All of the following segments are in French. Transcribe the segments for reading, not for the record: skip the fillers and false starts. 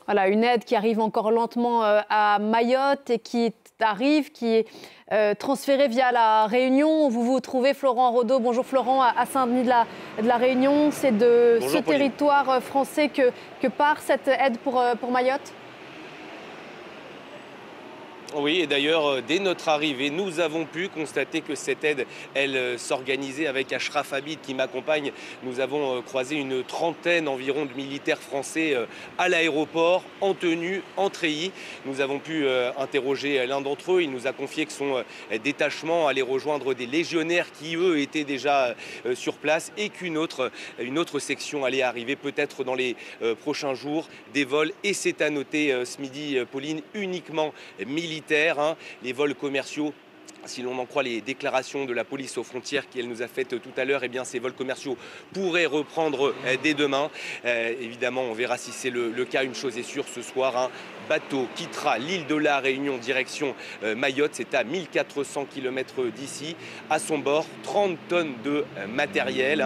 voilà, une aide qui arrive encore lentement à Mayotte et qui est transférée via la Réunion. Vous vous trouvez, Florent Rodeau, bonjour Florent, à Saint-Denis de la Réunion. C'est de Bonjour, ce territoire français que part cette aide pour Mayotte? Oui, et d'ailleurs, dès notre arrivée, nous avons pu constater que cette aide, elle s'organisait avec Ashraf Habib qui m'accompagne. Nous avons croisé une trentaine environ de militaires français à l'aéroport, en tenue, en treillis. Nous avons pu interroger l'un d'entre eux. Il nous a confié que son détachement allait rejoindre des légionnaires qui, eux, étaient déjà sur place et qu'une autre section allait arriver peut-être dans les prochains jours. Des vols, et c'est à noter ce midi, Pauline, uniquement militaires. Les vols commerciaux, si l'on en croit les déclarations de la police aux frontières qu'elle nous a faites tout à l'heure, eh bien ces vols commerciaux pourraient reprendre dès demain. Évidemment, on verra si c'est le cas. Une chose est sûre, ce soir, un bateau quittera l'île de la Réunion direction Mayotte. C'est à 1400 km d'ici. À son bord, 30 tonnes de matériel,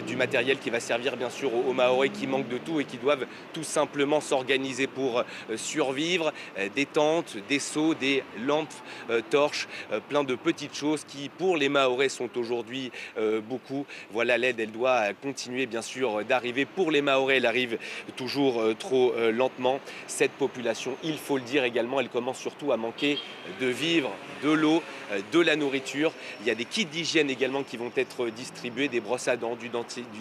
du matériel qui va servir bien sûr aux Mahorais qui manquent de tout et qui doivent tout simplement s'organiser pour survivre. Des tentes, des seaux, des lampes torches, plein de petites choses qui, pour les Mahorais, sont aujourd'hui beaucoup. Voilà, l'aide, elle doit continuer bien sûr d'arriver. Pour les Mahorais, elle arrive toujours trop lentement. Cette population, il faut le dire également, elle commence surtout à manquer de vivres, de l'eau, de la nourriture. Il y a des kits d'hygiène également qui vont être distribués, des brosses à dents, du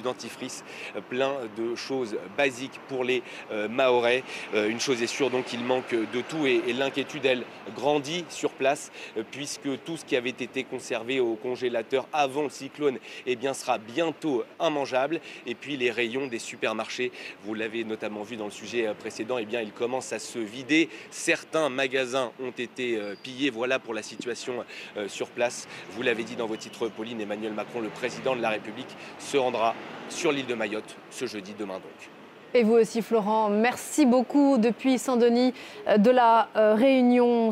dentifrice, plein de choses basiques pour les Mahorais. Une chose est sûre, donc il manque de tout et l'inquiétude, elle, grandit sur place puisque tout ce qui avait été conservé au congélateur avant le cyclone, eh bien, sera bientôt immangeable. Et puis les rayons des supermarchés, vous l'avez notamment vu dans le sujet précédent, eh bien, ils commencent à se vider. Certains magasins ont été pillés. Voilà pour la situation sur place. Vous l'avez dit dans vos titres, Pauline, Emmanuel Macron, le président de la République, se rendra sur l'île de Mayotte ce jeudi, demain donc. Et vous aussi, Florent, merci beaucoup depuis Saint-Denis de la Réunion.